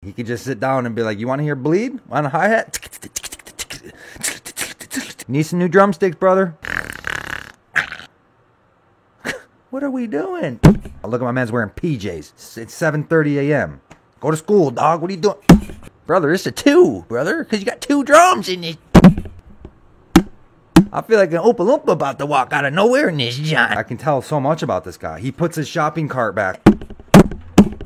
He could just sit down and be like, you want to hear bleed on a hi-hat? Need some new drumsticks, brother? What are we doing? Oh, look at my man's wearing PJs. It's 7:30 a.m. Go to school, dog. What are you doing? Brother, it's a 2, brother, because you got 2 drums in it. I feel like an Oompa Loompa about to walk out of nowhere in this giant. I can tell so much about this guy. He puts his shopping cart back.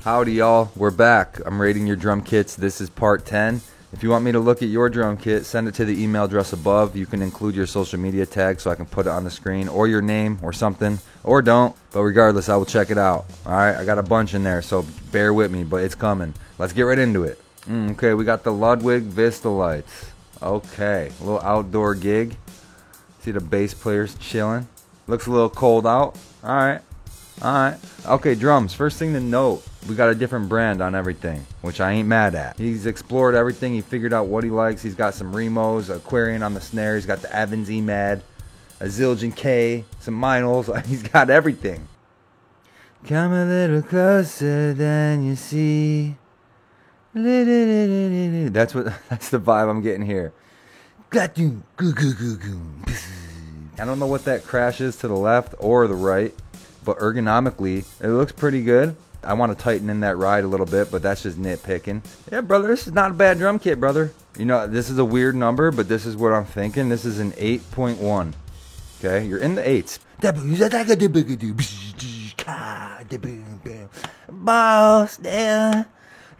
Howdy, y'all. We're back. I'm rating your drum kits. This is part 10. If you want me to look at your drum kit, send it to the email address above. You can include your social media tag so I can put it on the screen, or your name or something, or don't. But regardless, I will check it out. All right, I got a bunch in there, so bear with me, but it's coming. Let's get right into it. Okay, we got the Ludwig Vista lights. Okay, a little outdoor gig. See the bass players chilling. Looks a little cold out. All right. Okay, drums. First thing to note, we got a different brand on everything, which I ain't mad at. He's explored everything. He figured out what he likes. He's got some Remos, Aquarian on the snare. He's got the Evans EMAD, a Zildjian K, some Meinls. He's got everything. Come a little closer than you see. That's the vibe I'm getting here. I don't know what that crash is to the left or the right, but ergonomically, it looks pretty good. I want to tighten in that ride a little bit, but that's just nitpicking. Yeah, brother, this is not a bad drum kit, brother. You know, this is a weird number, but this is what I'm thinking. This is an 8.1. Okay, you're in the 8s. Boss, yeah.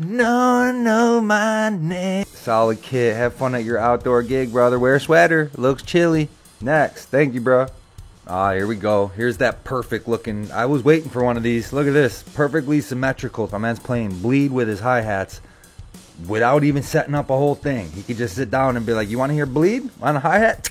No, my name. Solid kit. Have fun at your outdoor gig, brother. Wear a sweater. Looks chilly. Next. Thank you, bro. Here we go. Here's that perfect looking. I was waiting for one of these. Look at this. Perfectly symmetrical. My man's playing bleed with his hi-hats without even setting up a whole thing. He could just sit down and be like, you want to hear bleed on a hi-hat?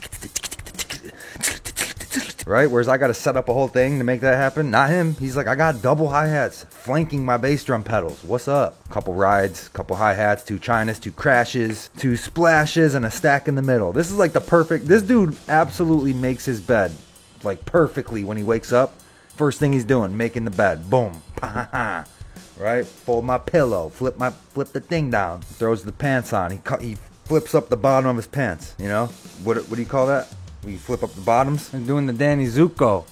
Right? Whereas I got to set up a whole thing to make that happen. Not him. He's like, I got double hi-hats flanking my bass drum pedals. What's up? Couple rides, couple hi-hats, 2 chinas, 2 crashes, 2 splashes, and a stack in the middle. This is like the perfect. This dude absolutely makes his bed like perfectly when he wakes up. First thing he's doing, making the bed. Boom. Right? Fold my pillow. Flip the thing down. Throws the pants on. He flips up the bottom of his pants. You know? What do you call that? We flip up the bottoms. I'm doing the Danny Zuko.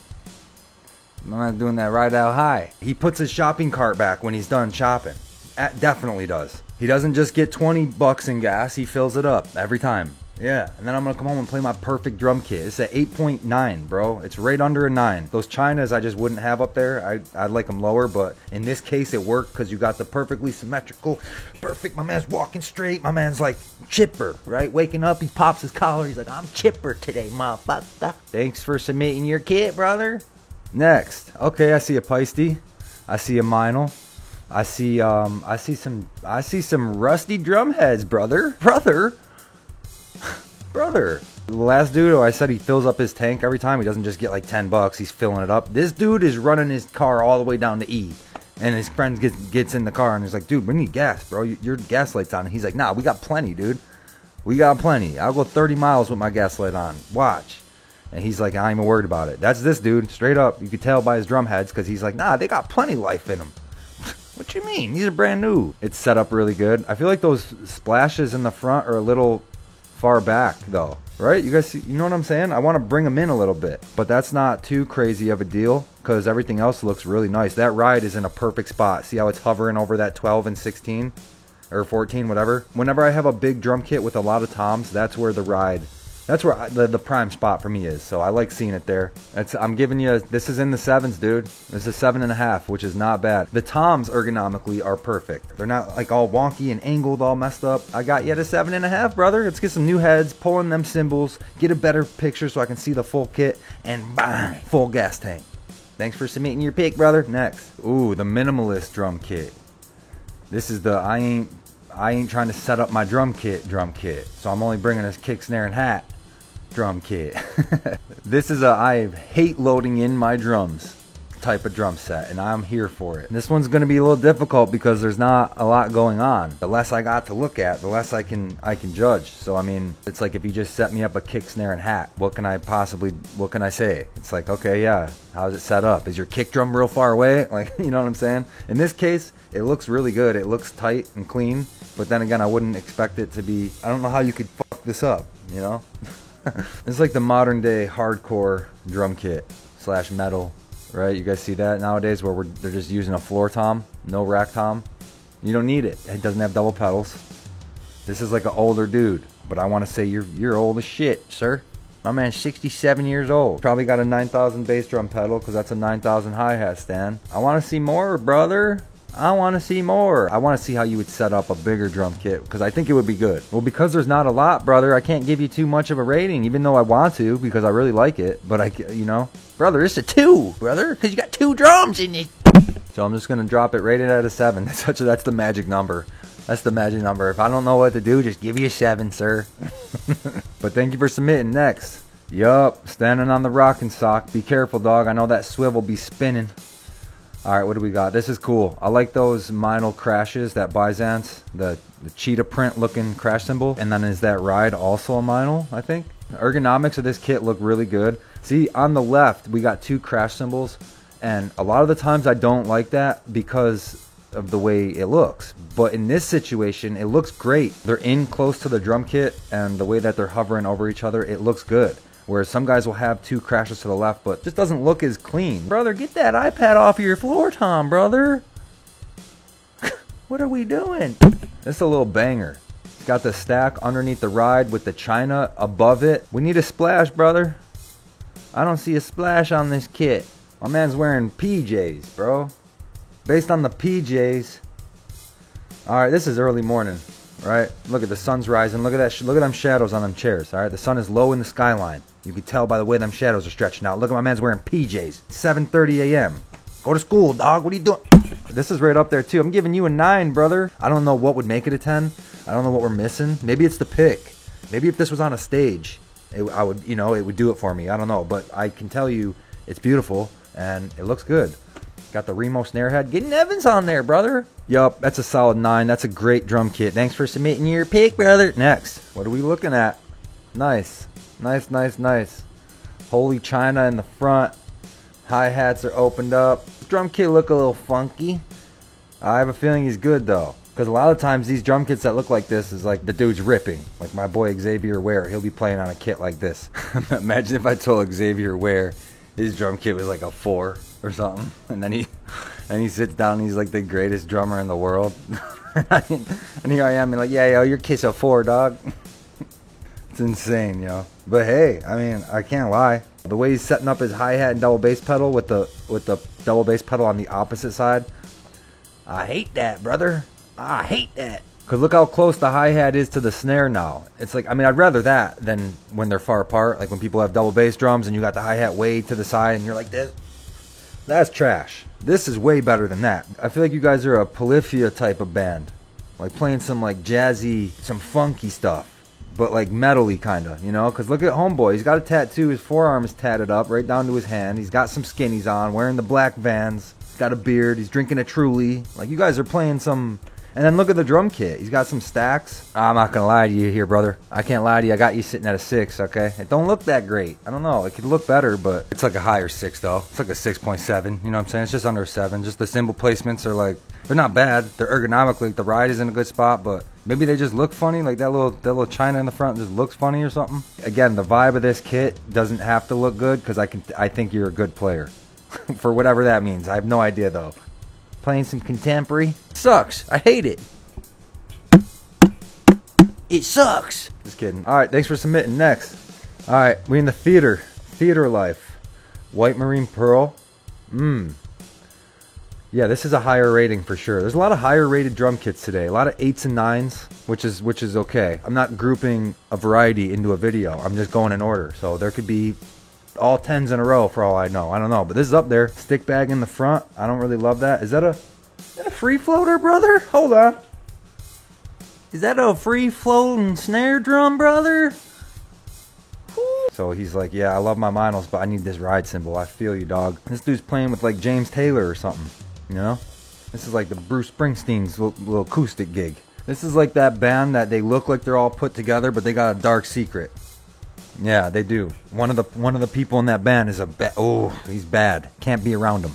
I'm not doing that right out high. He puts his shopping cart back when he's done shopping. Definitely does. He doesn't just get 20 bucks in gas. He fills it up every time. Yeah, and then I'm going to come home and play my perfect drum kit. It's at 8.9, bro. It's right under a 9. Those chinas I just wouldn't have up there. I'd like them lower, but in this case it worked because you got the perfectly symmetrical. Perfect. My man's walking straight. My man's like chipper, right? Waking up, he pops his collar. He's like, I'm chipper today, motherfucker. Thanks for submitting your kit, brother. Next. Okay, I see a Peisty. I see a Meinl. I see some rusty drum heads, brother. Brother. The last dude, I said he fills up his tank every time. He doesn't just get like 10 bucks. He's filling it up. This dude is running his car all the way down to E. And his friend gets in the car and he's like, dude, we need gas, bro. Your gas light's on. And he's like, nah, we got plenty, dude. We got plenty. I'll go 30 miles with my gas light on. Watch. And he's like, I ain't even worried about it. That's this dude. Straight up. You could tell by his drum heads because he's like, nah, they got plenty of life in them. What you mean? These are brand new. It's set up really good. I feel like those splashes in the front are a little far back though, right? You guys see, you know what I'm saying? I want to bring them in a little bit, but that's not too crazy of a deal because everything else looks really nice. That ride is in a perfect spot. See how it's hovering over that 12 and 16 or 14, whatever. Whenever I have a big drum kit with a lot of toms, that's where the ride, that's where the prime spot for me is. So I like seeing it there. I'm giving you, this is in the 7s, dude. This is 7.5, which is not bad. The toms ergonomically are perfect. They're not like all wonky and angled, all messed up. I got yet a 7.5, brother. Let's get some new heads, pull in them cymbals, get a better picture so I can see the full kit, and bang, full gas tank. Thanks for submitting your pick, brother. Next. Ooh, the minimalist drum kit. This is the I ain't trying to set up my drum kit. So I'm only bringing this kick, snare, and hat drum kit. This is I hate loading in my drums type of drum set, and I'm here for it. This one's gonna be a little difficult because there's not a lot going on. The less I got to look at, the less I can judge. So I mean, it's like if you just set me up a kick, snare, and hat, what can I say? It's like, okay, yeah, how's it set up? Is your kick drum real far away? Like, you know what I'm saying? In this case, it looks really good. It looks tight and clean, but then again, I wouldn't expect it to be. I don't know how you could fuck this up, you know? It's like the modern day hardcore drum kit / metal, right? You guys see that nowadays where they're just using a floor tom, no rack tom. You don't need it. It doesn't have double pedals. This is like an older dude, but I want to say you're old as shit, sir. My man's 67 years old. Probably got a 9,000 bass drum pedal because that's a 9,000 hi-hat stand. I want to see more, brother. I want to see more. I want to see how you would set up a bigger drum kit because I think it would be good. Well, because there's not a lot, brother, I can't give you too much of a rating, even though I want to because I really like it. But you know, brother, it's a 2, brother, because you got 2 drums in it. So I'm just gonna drop it rated at a 7. That's the magic number. That's the magic number. If I don't know what to do, just give you a 7, sir. But thank you for submitting. Next, yup, standing on the rocking sock. Be careful, dog. I know that swivel be spinning. Alright, what do we got? This is cool. I like those Meinl crashes, that Byzance, the cheetah print looking crash symbol. And then is that ride also a Meinl, I think? The ergonomics of this kit look really good. See, on the left, we got 2 crash symbols. And a lot of the times I don't like that because of the way it looks. But in this situation, it looks great. They're in close to the drum kit and the way that they're hovering over each other, it looks good. Whereas some guys will have 2 crashes to the left, but just doesn't look as clean. Brother, get that iPad off of your floor tom, brother. What are we doing? This is a little banger. It's got the stack underneath the ride with the china above it. We need a splash, brother. I don't see a splash on this kit. My man's wearing PJs, bro. Based on the PJs. Alright, this is early morning. Right? Look at the sun's rising. Look at that. Look at them shadows on them chairs. Alright, the sun is low in the skyline. You can tell by the way them shadows are stretching out. Look at my man's wearing PJs. 7:30 a.m. Go to school, dog. What are you doing? This is right up there too. I'm giving you a 9, brother. I don't know what would make it a 10. I don't know what we're missing. Maybe it's the pick. Maybe if this was on a stage, it would do it for me. I don't know, but I can tell you it's beautiful and it looks good. Got the Remo snare head. Getting Evans on there, brother. Yup, that's a solid 9. That's a great drum kit. Thanks for submitting your pick, brother. Next, what are we looking at? Nice. Nice, nice, nice. Holy china in the front. Hi-hats are opened up. Drum kit look a little funky. I have a feeling he's good, though. Because a lot of times these drum kits that look like this is like the dude's ripping. Like my boy Xavier Ware. He'll be playing on a kit like this. Imagine if I told Xavier Ware his drum kit was like a 4 or something, and then he sits down and he's like the greatest drummer in the world. And here I am and like, yeah, yo, your kit's a 4, dog. It's insane, yo. But hey, I mean, I can't lie. The way he's setting up his hi-hat and double bass pedal with the double bass pedal on the opposite side, I hate that, brother. I hate that. Because look how close the hi-hat is to the snare now. It's like, I mean, I'd rather that than when they're far apart. Like when people have double bass drums and you got the hi-hat way to the side and you're like this. That's trash. This is way better than that. I feel like you guys are a Polyphia type of band. Like playing some like jazzy, some funky stuff. But like metal-y kind of, you know? Because look at Homeboy. He's got a tattoo. His forearm is tatted up right down to his hand. He's got some skinnies on, wearing the black Vans. He's got a beard. He's drinking a Truly. Like you guys are playing some... And then look at the drum kit. He's got some stacks. I'm not going to lie to you here, brother. I can't lie to you. I got you sitting at a 6, okay? It don't look that great. I don't know. It could look better, but it's like a higher 6, though. It's like a 6.7. You know what I'm saying? It's just under a 7. Just the cymbal placements are like... They're not bad. They're ergonomically. The ride is in a good spot, but maybe they just look funny. Like that little china in the front just looks funny or something. Again, the vibe of this kit doesn't have to look good because I think you're a good player. For whatever that means. I have no idea, though. Playing some contemporary sucks. I hate it. It sucks. Just kidding. All right, thanks for submitting. Next. All right, we in the theater life. White Marine Pearl. Yeah, this is a higher rating for sure. There's a lot of higher rated drum kits today. A lot of 8s and 9s, which is okay. I'm not grouping a variety into a video. I'm just going in order. So there could be all 10s in a row for all I know. I don't know, but this is up there. Stick bag in the front. I don't really love that. Is that a free floater, brother? Hold on. Is that a free floating snare drum, brother? So he's like, yeah, I love my Minos, but I need this ride cymbal. I feel you, dog. This dude's playing with like James Taylor or something, you know? This is like the Bruce Springsteen's little acoustic gig. This is like that band that they look like they're all put together, but they got a dark secret. Yeah, they do. One of the people in that band is he's bad. Can't be around him.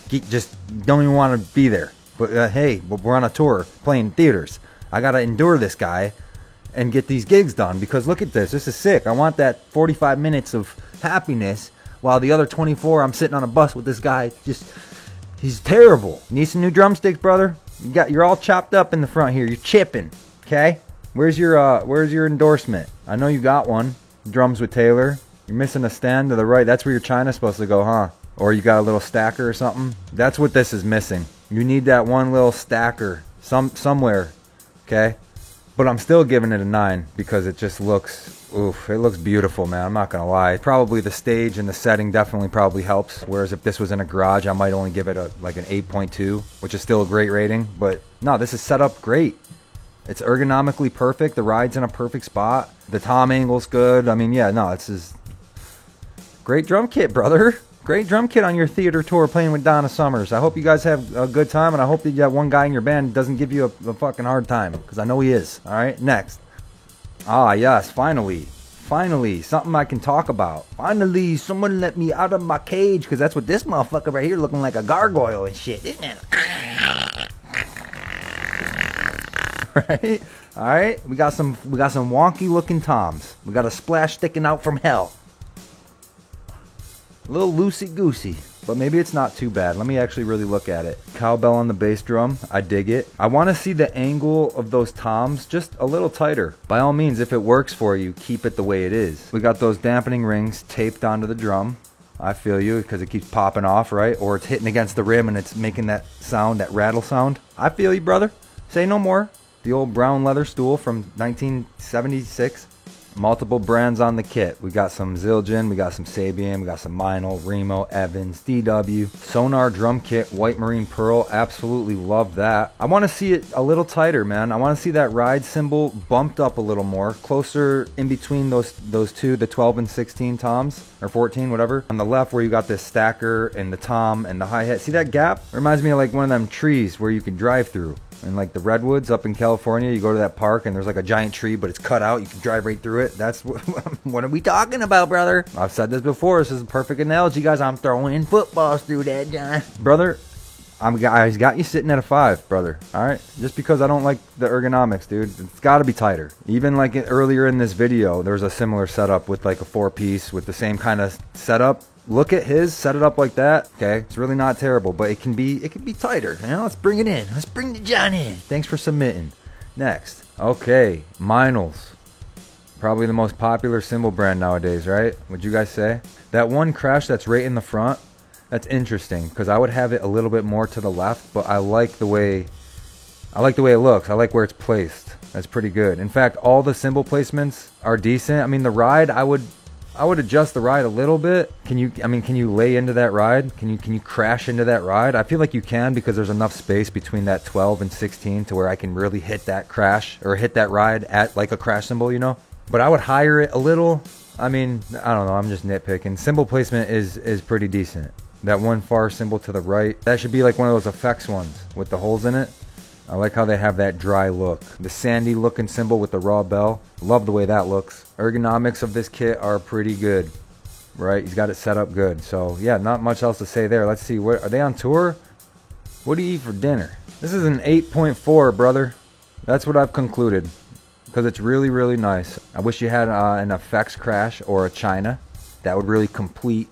Just don't even want to be there. But hey, we're on a tour playing theaters. I gotta endure this guy and get these gigs done, because look at this. This is sick. I want that 45 minutes of happiness, while the other 24 I'm sitting on a bus with this guy. He's terrible. Need some new drumsticks, brother? You're all chopped up in the front here. You're chipping. Okay? Where's your endorsement? I know you got one. Drums with Taylor. You're missing a stand to the right. That's where your China's supposed to go, huh? Or you got a little stacker or something. That's what this is missing. You need that one little stacker somewhere. Okay? But I'm still giving it a 9 because it just looks, it looks beautiful, man. I'm not gonna lie. Probably the stage and the setting definitely probably helps. Whereas if this was in a garage, I might only give it like an 8.2, which is still a great rating. But no, this is set up great. It's ergonomically perfect. The ride's in a perfect spot. The tom angle's good. I mean, yeah, no, it's just great drum kit, brother. Great drum kit on your theater tour playing with Donna Summers. I hope you guys have a good time, and I hope that that one guy in your band doesn't give you a fucking hard time, because I know he is. All right, next. Ah, yes, finally. Finally, something I can talk about. Finally, someone let me out of my cage, because that's what this motherfucker right here looking like a gargoyle and shit, isn't it? Right? All right, we got some wonky looking toms. We got a splash sticking out from hell. A little loosey goosey, but maybe it's not too bad. Let me actually really look at it. Cowbell on the bass drum, I dig it. I want to see the angle of those toms just a little tighter. By all means, if it works for you, keep it the way it is. We got those dampening rings taped onto the drum. I feel you, because it keeps popping off, right? Or it's hitting against the rim and it's making that sound, that rattle sound. I feel you, brother. Say no more. The old brown leather stool from 1976. Multiple brands on the kit. We got some Zildjian, we got some Sabian, we got some Meinl, Remo, Evans, DW. Sonar drum kit, white marine pearl. Absolutely love that. I want to see it a little tighter, man. I want to see that ride cymbal bumped up a little more, closer in between those two, the 12 and 16 toms, or 14, whatever. On the left, where you got this stacker and the tom and the hi-hat. See that gap? It reminds me of like one of them trees where you can drive through. And like the redwoods up in California, you go to that park and there's like a giant tree, but it's cut out. You can drive right through it. That's what are we talking about, brother? I've said this before. This is a perfect analogy, guys. I'm throwing footballs through that, John. Brother, I got you sitting at a 5, brother. All right? Just because I don't like the ergonomics, dude. It's got to be tighter. Even like earlier in this video, there was a similar setup with like a 4-piece with the same kind of setup. Look at his, set it up like that. Okay, it's really not terrible, but it can be tighter. You know, let's bring it in. Let's bring the John in. Thanks for submitting. Next, okay, Meinls. Probably the most popular cymbal brand nowadays, right? Would you guys say? That one crash that's right in the front, that's interesting, because I would have it a little bit more to the left, but I like the way it looks. I like where it's placed. That's pretty good. In fact, all the cymbal placements are decent. I mean, the ride, I would adjust the ride a little bit. Can you lay into that ride? Can you crash into that ride? I feel like you can, because there's enough space between that 12 and 16 to where I can really hit that crash, or hit that ride at like a crash cymbal, you know? But I would higher it a little. I mean, I don't know, I'm just nitpicking. Cymbal placement is pretty decent. That one far cymbal to the right, that should be like one of those effects ones with the holes in it. I like how they have that dry look. The sandy looking cymbal with the raw bell. Love the way that looks. Ergonomics of this kit are pretty good. Right? He's got it set up good. So yeah, not much else to say there. Let's see. Are they on tour? What do you eat for dinner? This is an 8.4, brother. That's what I've concluded. Because it's really, really nice. I wish you had an effects crash or a China. That would really complete.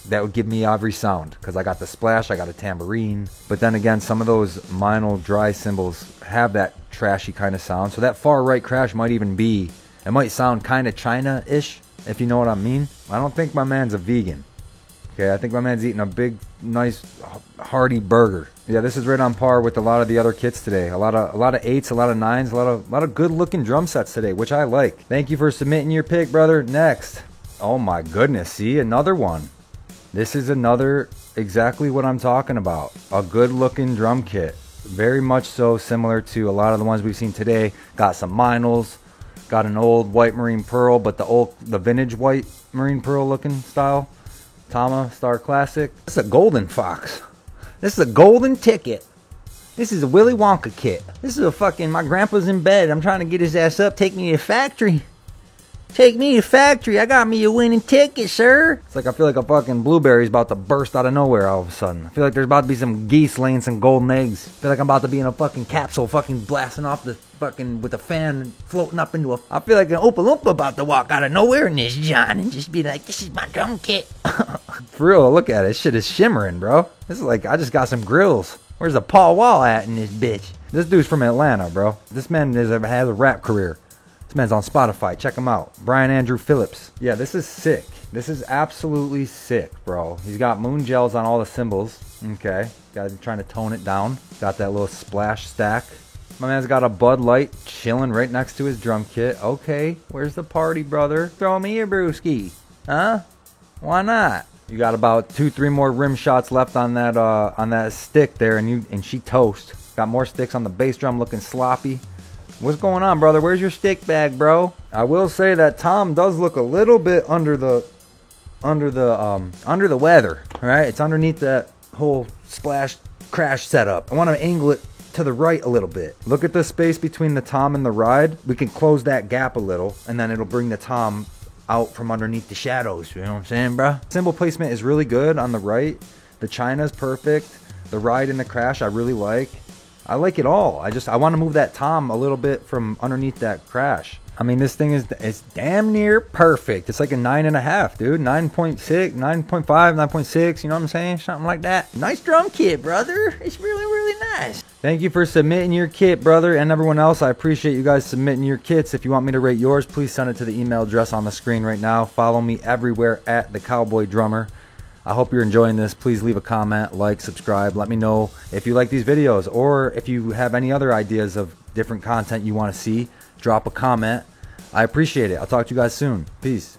That would give me every sound, because I got the splash, I got a tambourine. But then again, some of those Meinl dry cymbals have that trashy kind of sound. So that far right crash might even be, it might sound kind of China-ish, if you know what I mean. I don't think my man's a vegan. Okay, I think my man's eating a big, nice, hearty burger. Yeah, this is right on par with a lot of the other kits today. A lot of 8s, a lot of 9s, a lot of good-looking drum sets today, which I like. Thank you for submitting your pick, brother. Next. Oh my goodness, see, another one. This is another, exactly what I'm talking about. A good looking drum kit. Very much so similar to a lot of the ones we've seen today. Got some Meinls, Got an old white marine pearl, but the vintage white marine pearl looking style. Tama Star Classic. This is a golden fox. This is a golden ticket. This is a Willy Wonka kit. This is a fucking, my grandpa's in bed. I'm trying to get his ass up. Take me to the factory. Take me to the factory. I got me a winning ticket, sir. It's like I feel like a fucking blueberry's about to burst out of nowhere all of a sudden. I feel like there's about to be some geese laying some golden eggs. I feel like I'm about to be in a fucking capsule fucking blasting off the fucking with a fan floating up into a... I feel like an Oompa Loompa about to walk out of nowhere in this John and just be like, this is my drum kit. For real, look at it. This shit is shimmering, bro. This is like, I just got some grills. Where's the Paul Wall at in this bitch? This dude's from Atlanta, bro. This man has a rap career. This man's on Spotify. Check him out. Brian Andrew Phillips. Yeah, this is sick. This is absolutely sick, bro. He's got moon gels on all the cymbals. Okay. Guys trying to tone it down. Got that little splash stack. My man's got a Bud Light chilling right next to his drum kit. Okay. Where's the party, brother? Throw me a brewski. Huh? Why not? You got about 2-3 more rim shots left on that stick there, and she toast. Got more sticks on the bass drum looking sloppy. What's going on, brother? Where's your stick bag, bro? I will say that Tom does look a little bit under the weather, right? It's underneath that whole splash crash setup. I want to angle it to the right a little bit. Look at the space between the tom and the ride. We can close that gap a little, and then it'll bring the tom out from underneath the shadows. You know what I'm saying, bro? Cymbal placement is really good on the right. The China's perfect. The ride and the crash I really like. I like it all. I want to move that tom a little bit from underneath that crash. I mean, this thing is damn near perfect. It's like a 9.5, dude. 9.6, 9.5, 9.6. You know what I'm saying? Something like that. Nice drum kit, brother. It's really, really nice. Thank you for submitting your kit, brother, and everyone else. I appreciate you guys submitting your kits. If you want me to rate yours, please send it to the email address on the screen right now. Follow me everywhere at The Cowboy Drummer. I hope you're enjoying this. Please leave a comment, like, subscribe. Let me know if you like these videos, or if you have any other ideas of different content you want to see. Drop a comment. I appreciate it. I'll talk to you guys soon. Peace.